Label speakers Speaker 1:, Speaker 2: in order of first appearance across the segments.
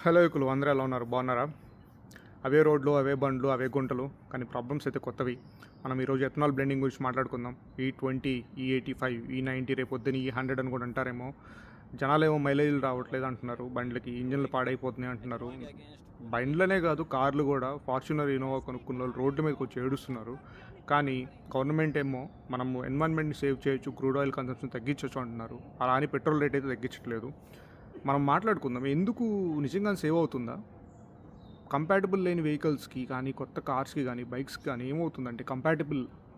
Speaker 1: Hello యుకులు అందరూ ఎలా ఉన్నారు? బాగున్నారా? అవే రోడ్లు, అవే బండ్లు, అవే గుంటలు, కానీ ప్రాబ్లమ్స్ అయితే కొత్తవి. మనం ఈరోజు ఎథనాల్ బ్లెండింగ్ గురించి మాట్లాడుకుందాం. E20, E85, E90, రేపు పొద్దున్న E100 అని కూడా అంటారేమో. జనాలేమో మైలేజీలు రావట్లేదు అంటున్నారు, బండ్లకి ఇంజన్లు పాడైపోతున్నాయి అంటున్నారు. బండ్లనే కాదు, కార్లు కూడా ఫార్చునర్, ఇన్నోవా కొనుక్కున్న వాళ్ళు రోడ్ల మీదకి వచ్చి ఏడుస్తున్నారు. కానీ గవర్నమెంట్ ఏమో మనము ఎన్వైర్న్మెంట్ని సేవ్ చేయొచ్చు, క్రూడ్ ఆయిల్ కన్సంప్షన్ తగ్గించవచ్చు అంటున్నారు. అలా అని పెట్రోల్ రేట్ అయితే తగ్గించట్లేదు. మనం మాట్లాడుకుందాం, ఎందుకు నిజంగా సేవ్ అవుతుందా? కంపాటబుల్ లేని వెహికల్స్కి కానీ, కొత్త కార్స్కి కానీ, బైక్స్కి కానీ ఏమవుతుందంటే,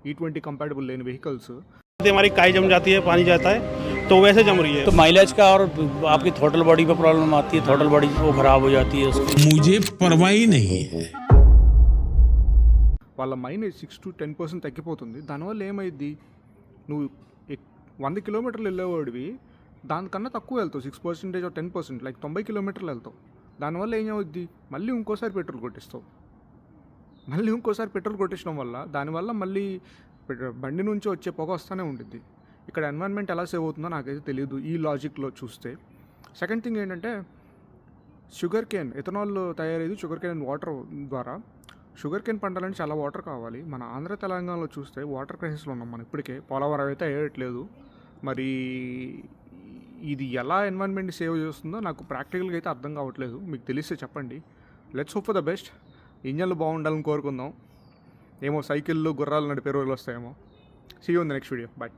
Speaker 1: E20 कंपैटिबल लेन व्हीकल्स
Speaker 2: हमारी काई जम जाती है, पानी जाता है, तो वैसे जम रही है।
Speaker 3: तो माइलेज का और आपकी थ्रोटल बॉडी पे प्रॉब्लम आती है, थ्रोटल बॉडी वो खराब हो जाती है उसकी।
Speaker 4: मुझे परवाह ही नहीं है।
Speaker 1: వాళ్ళ మైలేజ్ 6 to 10% తగ్గిపోతుంది. దానివల్ల ఏమైంది, నువ్వు 100 కిలోమీటర్లు వెళ్ళేవాడివి దానికన్నా తక్కువ వెళ్తావు, 6% or 10%, లైక్ 90 కిలోమీటర్లు వెళ్తావు. దానివల్ల ఏమవుద్ది, మళ్ళీ ఇంకోసారి పెట్రోల్ కొట్టిస్తావు. మళ్ళీ ఇంకోసారి పెట్రోల్ కొట్టించడం వల్ల దానివల్ల మళ్ళీ బండి నుంచి వచ్చే పొగ వస్తూనే ఉంటుంది. ఇక్కడ ఎన్వైర్న్మెంట్ ఎలా సేవ్ అవుతుందో నాకైతే తెలియదు ఈ లాజిక్లో చూస్తే. సెకండ్ థింగ్ ఏంటంటే, షుగర్ కేన్ ఎథనాల్ తయారయ్యేది షుగర్ కేన్ వాటర్ ద్వారా. షుగర్ కేన్ పండాలంటే చాలా వాటర్ కావాలి. మన ఆంధ్ర తెలంగాణలో చూస్తే వాటర్ క్రైసిస్లో ఉన్నాం మనం ఇప్పటికే. పోలవరం అయితే అయ్యేయట్లేదు. మరి ఇది ఎలా ఎన్వైర్న్మెంట్ని సేవ్ చేస్తుందో నాకు ప్రాక్టికల్గా అయితే అర్థం కావట్లేదు. మీకు తెలిస్తే చెప్పండి. Let's hope for the best. ఇంజన్లు బాగుండాలని కోరుకుందాం. ఏమో సైకిళ్ళు, గుర్రాలు నడిపే రోజులు వస్తాయేమో. See you in the next video. Bye.